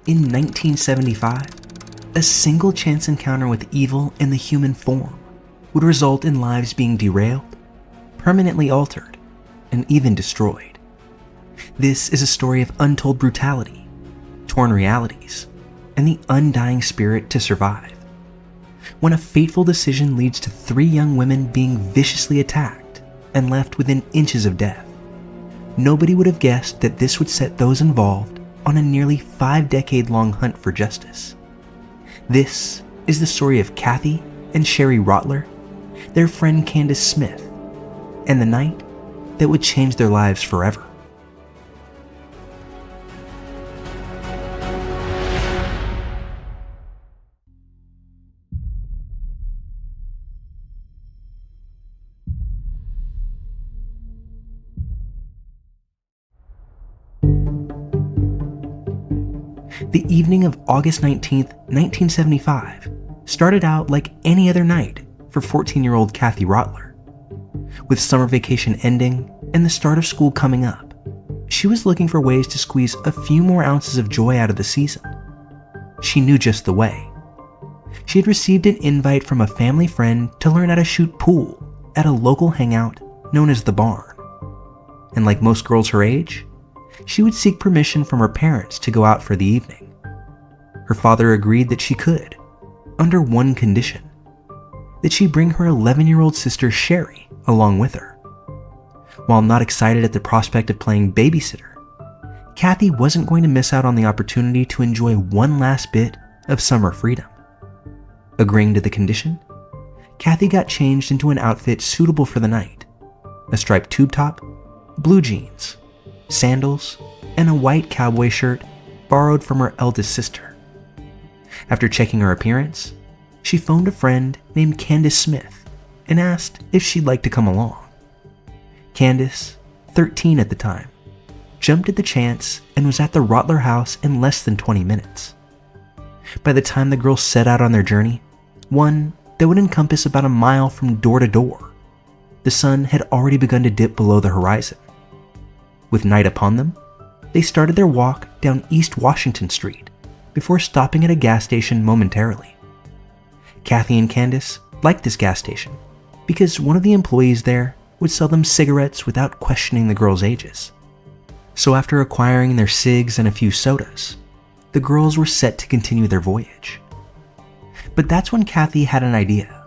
In 1975, a single chance encounter with evil in the human form would result in lives being derailed, permanently altered, and even destroyed. This is a story of untold brutality, torn realities, and the undying spirit to survive. When a fateful decision leads to 3 young women being viciously attacked and left within inches of death, nobody would have guessed that this would set those involved on a nearly 5-decade-long hunt for justice. This is the story of Kathy and Sherry Rottler, their friend Candace Smith, and the night that would change their lives forever. The evening of August 19th, 1975 started out like any other night for 14-year-old Kathy Rottler. With summer vacation ending and the start of school coming up, she was looking for ways to squeeze a few more ounces of joy out of the season. She knew just the way. She had received an invite from a family friend to learn how to shoot pool at a local hangout known as The Barn. And like most girls her age, she would seek permission from her parents to go out for the evening. Her father agreed that she could, under one condition: that she bring her 11-year-old sister Sherry along with her. While not excited at the prospect of playing babysitter, Kathy wasn't going to miss out on the opportunity to enjoy one last bit of summer freedom. Agreeing to the condition, Kathy got changed into an outfit suitable for the night: a striped tube top, blue jeans, sandals, and a white cowboy shirt borrowed from her eldest sister. After checking her appearance, she phoned a friend named Candace Smith and asked if she'd like to come along. Candace, 13 at the time, jumped at the chance and was at the Rottler house in less than 20 minutes. By the time the girls set out on their journey, one that would encompass about a mile from door to door, the sun had already begun to dip below the horizon. With night upon them, they started their walk down East Washington Street before stopping at a gas station momentarily. Kathy and Candace liked this gas station because one of the employees there would sell them cigarettes without questioning the girls' ages. So after acquiring their cigs and a few sodas, the girls were set to continue their voyage. But that's when Kathy had an idea.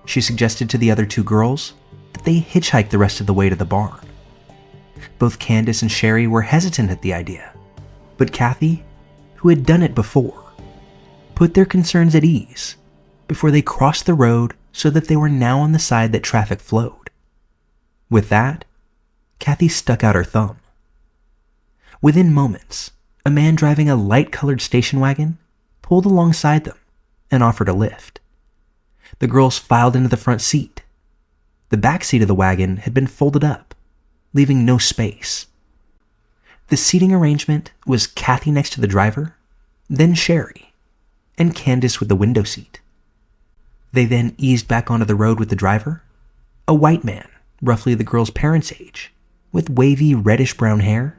She suggested to the other 2 girls that they hitchhike the rest of the way to the barn. Both Candace and Sherry were hesitant at the idea, but Kathy, who had done it before, put their concerns at ease before they crossed the road so that they were now on the side that traffic flowed. With that, Kathy stuck out her thumb. Within moments, a man driving a light-colored station wagon pulled alongside them and offered a lift. The girls filed into the front seat. The back seat of the wagon had been folded up, leaving no space. The seating arrangement was Kathy next to the driver, then Sherry, and Candace with the window seat. They then eased back onto the road with the driver, a white man, roughly the girls' parents' age, with wavy reddish-brown hair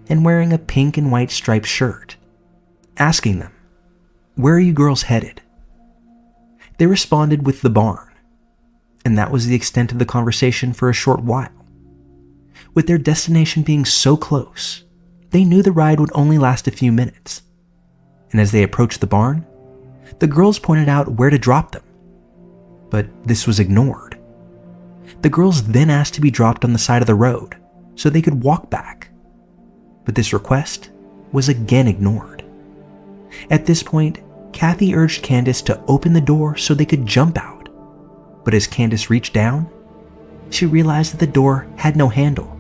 and wearing a pink and white striped shirt, asking them, "Where are you girls headed?" They responded with the barn, and that was the extent of the conversation for a short while. With their destination being so close, they knew the ride would only last a few minutes. And as they approached the barn, the girls pointed out where to drop them. But this was ignored. The girls then asked to be dropped on the side of the road so they could walk back. But this request was again ignored. At this point, Kathy urged Candace to open the door so they could jump out. But as Candace reached down, she realized that the door had no handle.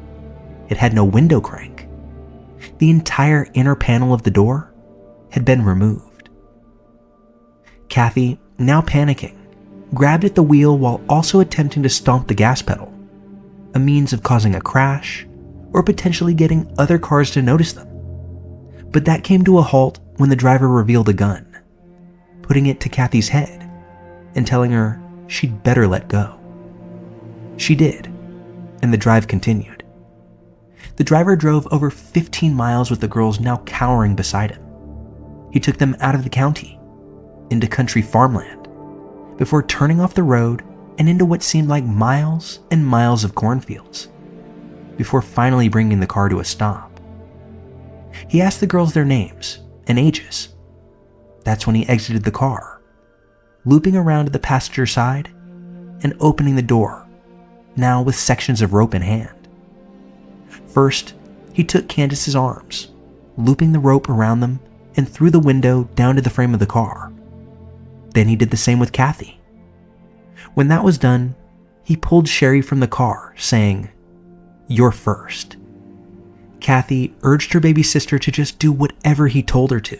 It had no window crank. The entire inner panel of the door had been removed. Kathy, now panicking, grabbed at the wheel while also attempting to stomp the gas pedal, a means of causing a crash or potentially getting other cars to notice them. But that came to a halt when the driver revealed a gun, putting it to Kathy's head and telling her she'd better let go. She did, and the drive continued. The driver drove over 15 miles with the girls now cowering beside him. he took them out of the county, into country farmland, before turning off the road and into what seemed like miles and miles of cornfields, before finally bringing the car to a stop. He asked the girls their names and ages. That's when he exited the car, looping around to the passenger side and opening the door, now with sections of rope in hand. First, he took Candace's arms, looping the rope around them and through the window down to the frame of the car. Then he did the same with Kathy. When that was done, he pulled Sherry from the car, saying, "You're first." Kathy urged her baby sister to just do whatever he told her to,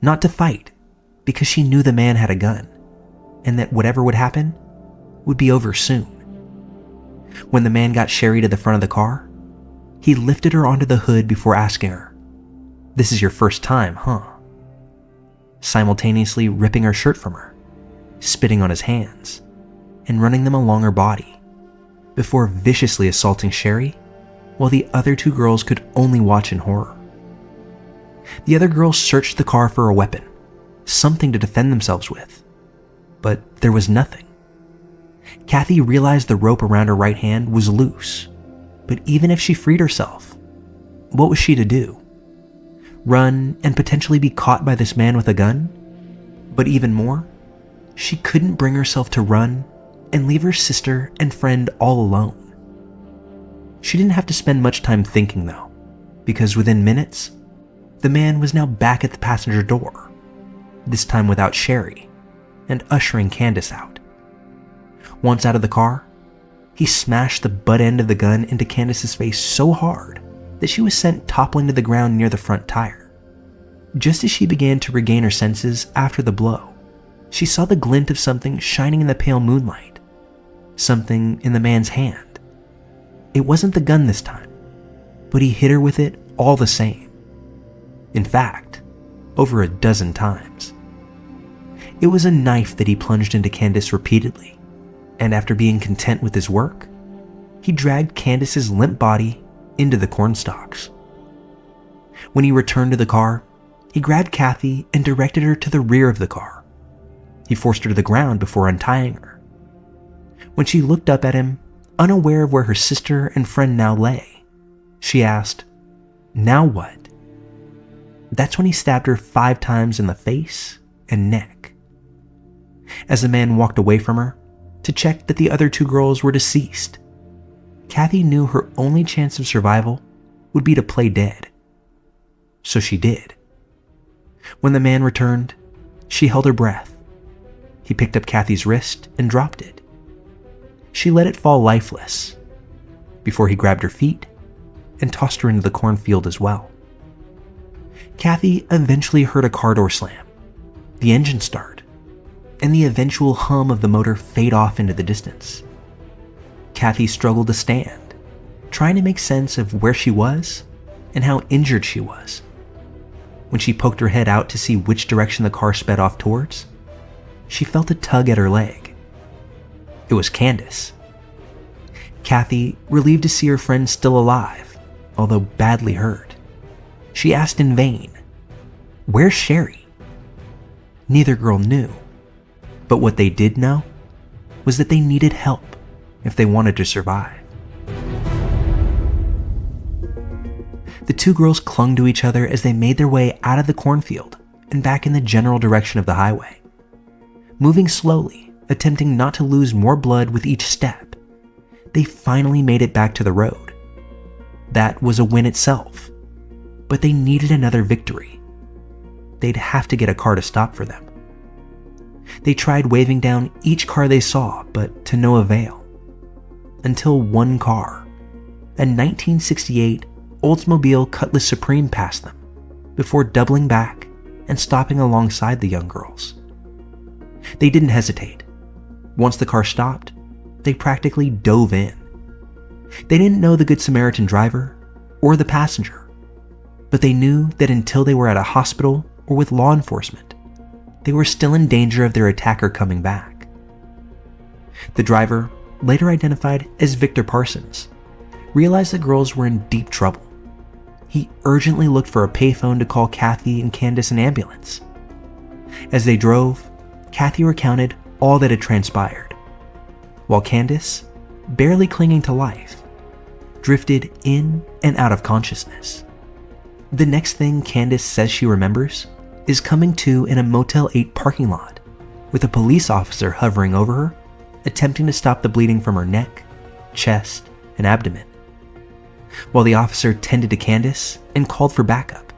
not to fight, because she knew the man had a gun, and that whatever would happen would be over soon. When the man got Sherry to the front of the car, he lifted her onto the hood before asking her, "This is your first time, huh?" Simultaneously ripping her shirt from her, spitting on his hands, and running them along her body, before viciously assaulting Sherry while the other two girls could only watch in horror. The other girls searched the car for a weapon, something to defend themselves with, but there was nothing. Kathy realized the rope around her right hand was loose, but even if she freed herself, what was she to do? Run and potentially be caught by this man with a gun? But even more, she couldn't bring herself to run and leave her sister and friend all alone. She didn't have to spend much time thinking though, because within minutes, the man was now back at the passenger door, this time without Sherry, and ushering Candace out. Once out of the car, he smashed the butt end of the gun into Candace's face so hard that she was sent toppling to the ground near the front tire. Just as she began to regain her senses after the blow, she saw the glint of something shining in the pale moonlight, something in the man's hand. It wasn't the gun this time, but he hit her with it all the same. In fact, over a dozen times. It was a knife that he plunged into Candace repeatedly, and after being content with his work, he dragged Candace's limp body into the cornstalks. When he returned to the car, he grabbed Kathy and directed her to the rear of the car. He forced her to the ground before untying her. When she looked up at him, unaware of where her sister and friend now lay, she asked, "Now what?" That's when he stabbed her 5 times in the face and neck. As the man walked away from her to check that the other 2 girls were deceased, Kathy knew her only chance of survival would be to play dead. So she did. When the man returned, she held her breath. He picked up Kathy's wrist and dropped it. She let it fall lifeless, before he grabbed her feet and tossed her into the cornfield as well. Kathy eventually heard a car door slam, the engine start, and the eventual hum of the motor fade off into the distance. Kathy struggled to stand, trying to make sense of where she was and how injured she was. When she poked her head out to see which direction the car sped off towards, she felt a tug at her leg. It was Candace. Kathy, relieved to see her friend still alive, although badly hurt, she asked in vain, "Where's Sherry?" Neither girl knew, but what they did know was that they needed help if they wanted to survive. The 2 girls clung to each other as they made their way out of the cornfield and back in the general direction of the highway. Moving slowly, attempting not to lose more blood with each step, they finally made it back to the road. That was a win itself, but they needed another victory. They'd have to get a car to stop for them. They tried waving down each car they saw, but to no avail. Until one car, a 1968 Oldsmobile Cutlass Supreme, passed them, before doubling back and stopping alongside the young girls. They didn't hesitate. Once the car stopped, they practically dove in. They didn't know the Good Samaritan driver or the passenger, but they knew that until they were at a hospital or with law enforcement, they were still in danger of their attacker coming back. The driver, later identified as Victor Parsons, realized the girls were in deep trouble. he urgently looked for a payphone to call Kathy and Candace an ambulance. As they drove, Kathy recounted all that had transpired, while Candace, barely clinging to life, drifted in and out of consciousness. The next thing Candace says she remembers is coming to in a Motel 8 parking lot with a police officer hovering over her, attempting to stop the bleeding from her neck, chest, and abdomen. While the officer tended to Candace and called for backup,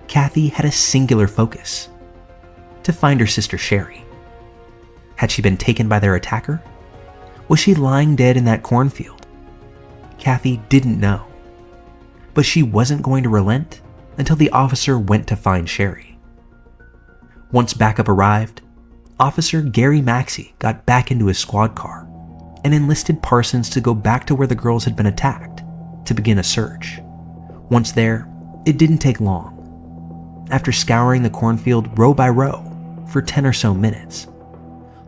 Kathy had a singular focus: to find her sister Sherry. Had she been taken by their attacker? Was she lying dead in that cornfield? Kathy didn't know, but she wasn't going to relent until the officer went to find Sherry. Once backup arrived, Officer Gary Maxey got back into his squad car and enlisted Parsons to go back to where the girls had been attacked to begin a search. Once there, it didn't take long. After scouring the cornfield row by row for 10 or so minutes,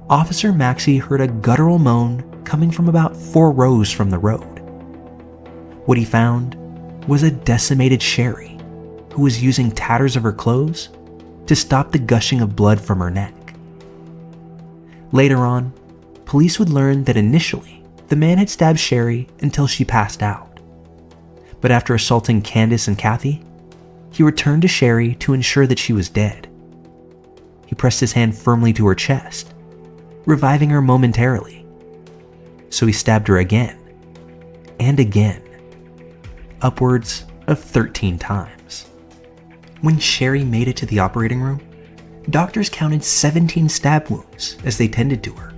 Officer Maxey heard a guttural moan coming from about 4 rows from the road. What he found was a decimated Sherry, who was using tatters of her clothes to stop the gushing of blood from her neck. Later on, police would learn that initially the man had stabbed Sherry until she passed out. But after assaulting Candace and Kathy, he returned to Sherry to ensure that she was dead. He pressed his hand firmly to her chest, reviving her momentarily. So he stabbed her again and again, upwards of 13 times. When Sherry made it to the operating room, doctors counted 17 stab wounds as they tended to her.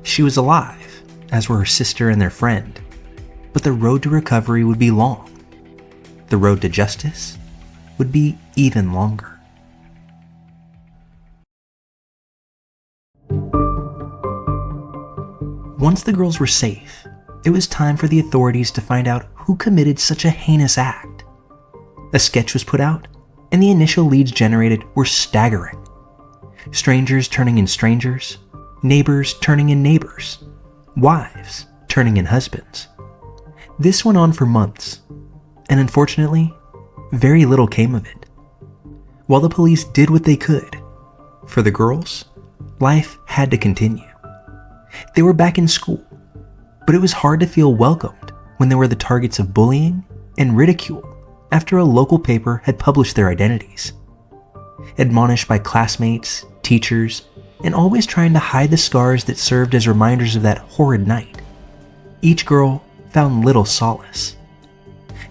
She was alive, as were her sister and their friend, but the road to recovery would be long. The road to justice would be even longer. Once the girls were safe, it was time for the authorities to find out who committed such a heinous act. A sketch was put out, and the initial leads generated were staggering. Strangers turning in strangers, neighbors turning in neighbors, wives turning in husbands. This went on for months, and unfortunately, very little came of it. While the police did what they could, for the girls, life had to continue. They were back in school, but it was hard to feel welcomed when they were the targets of bullying and ridicule after a local paper had published their identities. Admonished by classmates, teachers, and always trying to hide the scars that served as reminders of that horrid night, each girl found little solace.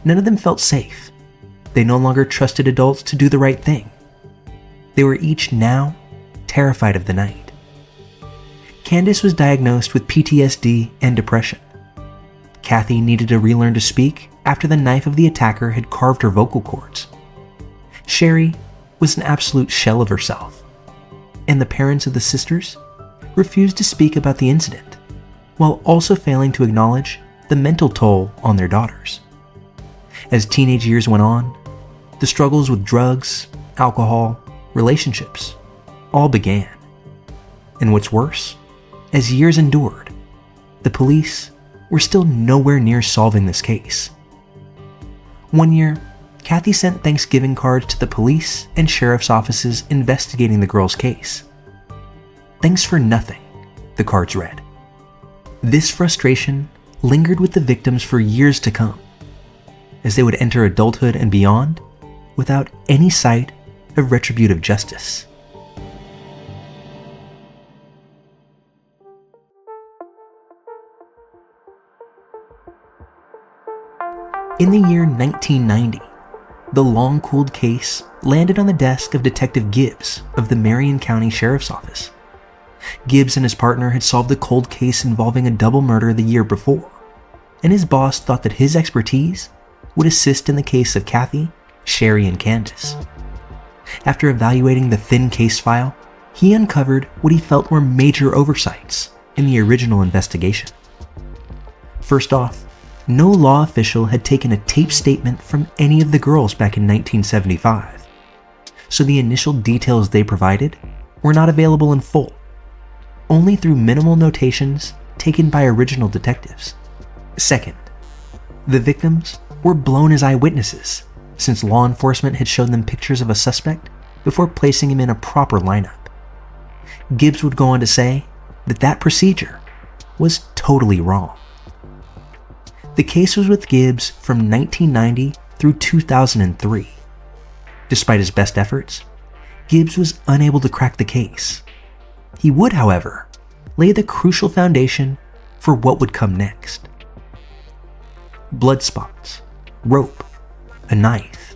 None of them felt safe. They no longer trusted adults to do the right thing. They were each now terrified of the night. Candace was diagnosed with PTSD and depression. Kathy needed to relearn to speak after the knife of the attacker had carved her vocal cords. Sherry was an absolute shell of herself, and the parents of the sisters refused to speak about the incident, while also failing to acknowledge the mental toll on their daughters. As teenage years went on, the struggles with drugs, alcohol, relationships all began. And what's worse, as years endured, the police were still nowhere near solving this case. One year, Kathy sent Thanksgiving cards to the police and sheriff's offices investigating the girl's case. "Thanks for nothing," the cards read. This frustration lingered with the victims for years to come, as they would enter adulthood and beyond without any sight of retributive justice. In the year 1990, the long-cooled case landed on the desk of Detective Gibbs of the Marion County Sheriff's Office. Gibbs and his partner had solved a cold case involving a double murder the year before, and his boss thought that his expertise would assist in the case of Kathy, Sherry, and Candace. After evaluating the thin case file, he uncovered what he felt were major oversights in the original investigation. First off, no law official had taken a tape statement from any of the girls back in 1975, so the initial details they provided were not available in full, only through minimal notations taken by original detectives. Second, the victims were blown as eyewitnesses since law enforcement had shown them pictures of a suspect before placing him in a proper lineup. Gibbs would go on to say that that procedure was totally wrong. The case was with Gibbs from 1990 through 2003. Despite his best efforts, Gibbs was unable to crack the case. He would, however, lay the crucial foundation for what would come next. Blood spots, rope, a knife,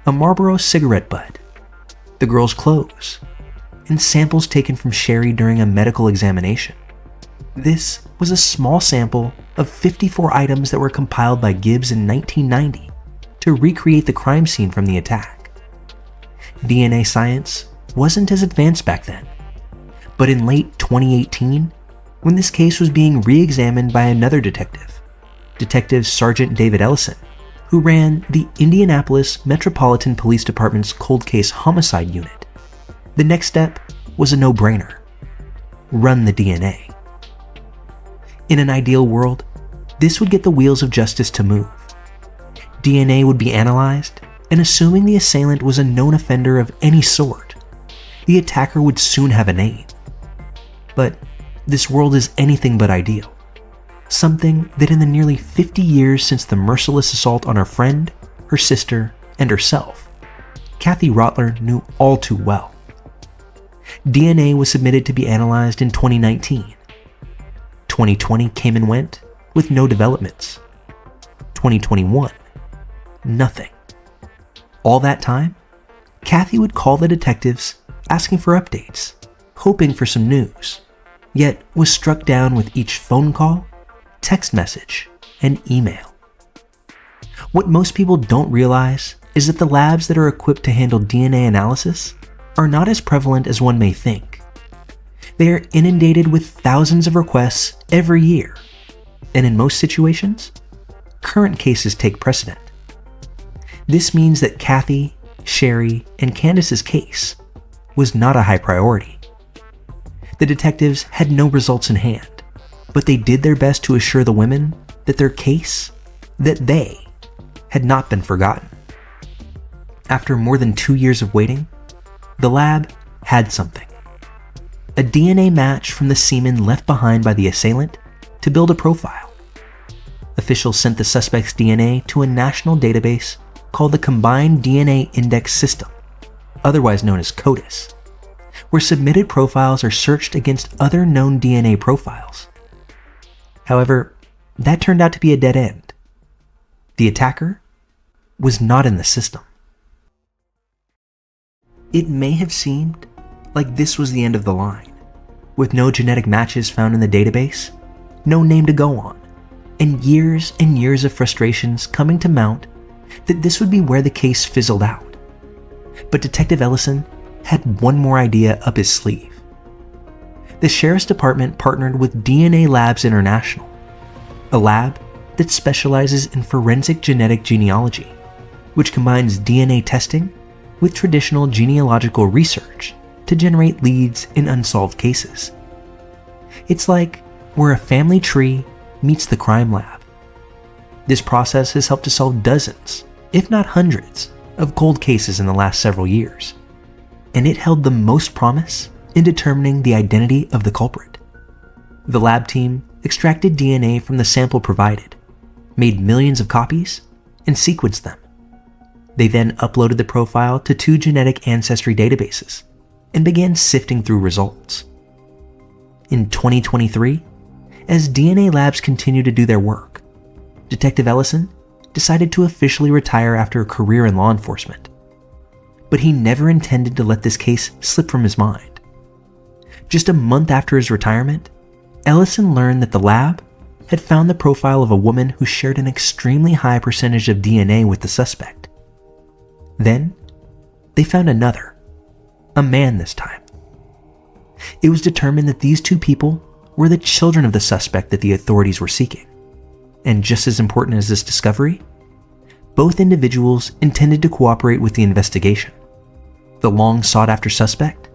a Marlboro cigarette butt, the girl's clothes, and samples taken from Sherry during a medical examination. This was a small sample of 54 items that were compiled by Gibbs in 1990 to recreate the crime scene from the attack. DNA science wasn't as advanced back then, but in late 2018, when this case was being re-examined by another detective, Detective Sergeant David Ellison, who ran the Indianapolis Metropolitan Police Department's Cold Case Homicide Unit, the next step was a no-brainer: run the DNA. In an ideal world, this would get the wheels of justice to move. DNA would be analyzed, and assuming the assailant was a known offender of any sort, the attacker would soon have a name. But this world is anything but ideal. Something that in the nearly 50 years since the merciless assault on her friend, her sister, and herself, Kathy Rottler knew all too well. DNA was submitted to be analyzed in 2019. 2020 came and went with no developments. 2021, nothing. All that time, Kathy would call the detectives asking for updates, hoping for some news, yet was struck down with each phone call, text message, and email. What most people don't realize is that the labs that are equipped to handle DNA analysis are not as prevalent as one may think. They are inundated with thousands of requests every year, and in most situations, current cases take precedent. This means that Kathy, Sherry, and Candace's case was not a high priority. The detectives had no results in hand, but they did their best to assure the women that their case, that they, had not been forgotten. After more than 2 years of waiting, the lab had something. A DNA match from the semen left behind by the assailant to build a profile. Officials sent the suspect's DNA to a national database called the Combined DNA Index System, otherwise known as CODIS, where submitted profiles are searched against other known DNA profiles. However, that turned out to be a dead end. The attacker was not in the system. It may have seemed like this was the end of the line, with no genetic matches found in the database, no name to go on, and years of frustrations coming to mount that this would be where the case fizzled out. But Detective Ellison had one more idea up his sleeve. The Sheriff's Department partnered with DNA Labs International, a lab that specializes in forensic genetic genealogy, which combines DNA testing with traditional genealogical research to generate leads in unsolved cases. It's like where a family tree meets the crime lab. This process has helped to solve dozens, if not hundreds, of cold cases in the last several years, and it held the most promise in determining the identity of the culprit. The lab team extracted DNA from the sample provided, made millions of copies, and sequenced them. They then uploaded the profile to 2 genetic ancestry databases and began sifting through results. In 2023, as DNA Labs continued to do their work, Detective Ellison decided to officially retire after a career in law enforcement. But he never intended to let this case slip from his mind. Just a month after his retirement, Ellison learned that the lab had found the profile of a woman who shared an extremely high percentage of DNA with the suspect. Then, they found another, a man this time. It was determined that these 2 people were the children of the suspect that the authorities were seeking. And just as important as this discovery, both individuals intended to cooperate with the investigation. The long sought-after suspect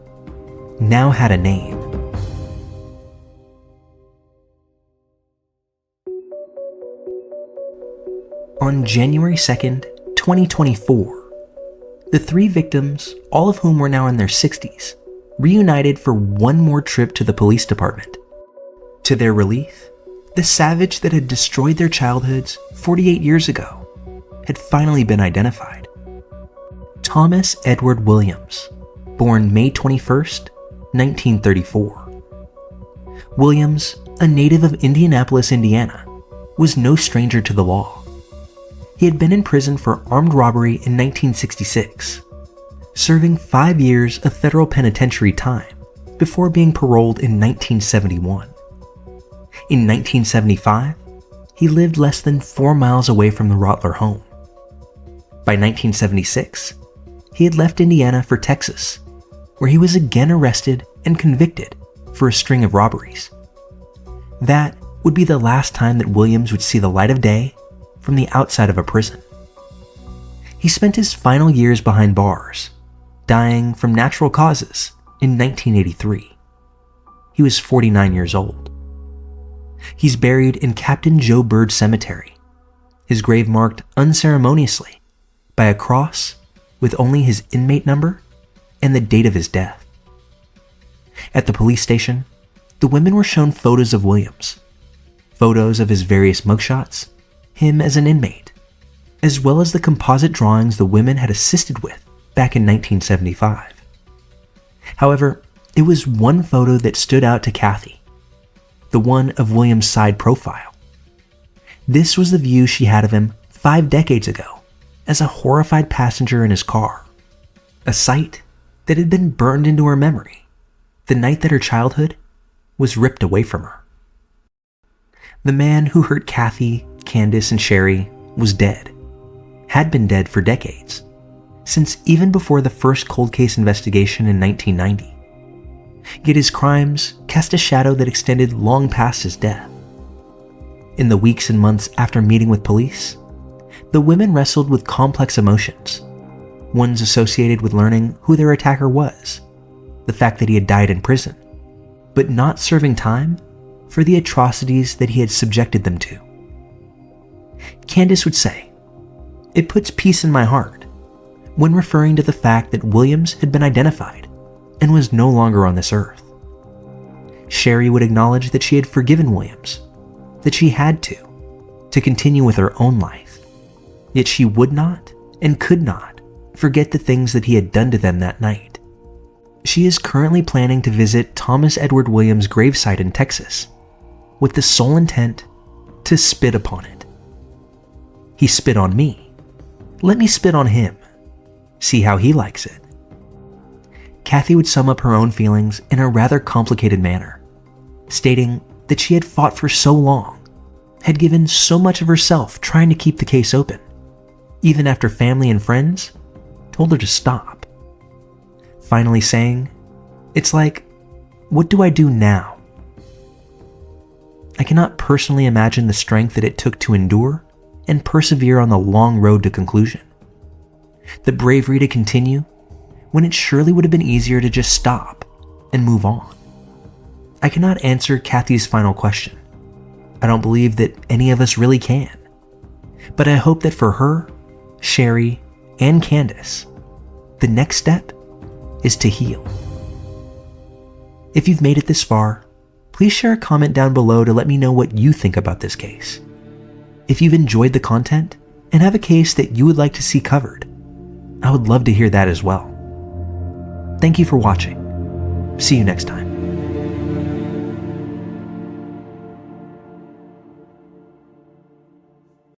now had a name. On January 2nd, 2024, the three victims, all of whom were now in their 60s, reunited for one more trip to the police department. To their relief, the savage that had destroyed their childhoods 48 years ago had finally been identified. Thomas Edward Williams, born May 21st, 1934. Williams, a native of Indianapolis, Indiana, was no stranger to the law. He had been in prison for armed robbery in 1966, serving 5 years of federal penitentiary time before being paroled in 1971. In 1975, he lived less than 4 miles away from the Rottler home. By 1976, he had left Indiana for Texas, where he was again arrested and convicted for a string of robberies. That would be the last time that Williams would see the light of day from the outside of a prison. He spent his final years behind bars, dying from natural causes in 1983. He was 49 years old. He's buried in Captain Joe Bird Cemetery, his grave marked unceremoniously by a cross with only his inmate number and the date of his death. At the police station, the women were shown photos of Williams, photos of his various mugshots, him as an inmate, as well as the composite drawings the women had assisted with back in 1975. However, it was one photo that stood out to Kathy, the one of Williams' side profile. This was the view she had of him 5 decades ago as a horrified passenger in his car, a sight that had been burned into her memory the night that her childhood was ripped away from her. The man who hurt Kathy, Candace, and Sherry was dead, had been dead for decades, since even before the first cold case investigation in 1990. Yet his crimes cast a shadow that extended long past his death. In the weeks and months after meeting with police, the women wrestled with complex emotions, ones associated with learning who their attacker was, the fact that he had died in prison, but not serving time for the atrocities that he had subjected them to. Candace would say, "It puts peace in my heart," when referring to the fact that Williams had been identified and was no longer on this earth. Sherry would acknowledge that she had forgiven Williams, that she had to continue with her own life, yet she would not and could not forget the things that he had done to them that night. She is currently planning to visit Thomas Edward Williams' gravesite in Texas, with the sole intent to spit upon it. He spit on me. Let me spit on him. See how he likes it. Kathy would sum up her own feelings in a rather complicated manner, stating that she had fought for so long, had given so much of herself trying to keep the case open, even after family and friends told her to stop. Finally saying, "It's like, what do I do now?" I cannot personally imagine the strength that it took to endure and persevere on the long road to conclusion. The bravery to continue when it surely would have been easier to just stop and move on. I cannot answer Kathy's final question. I don't believe that any of us really can. But I hope that for her, Sherry, and Candace, the next step is to heal. If you've made it this far, please share a comment down below to let me know what you think about this case. If you've enjoyed the content and have a case that you would like to see covered, I would love to hear that as well. Thank you for watching. See you next time.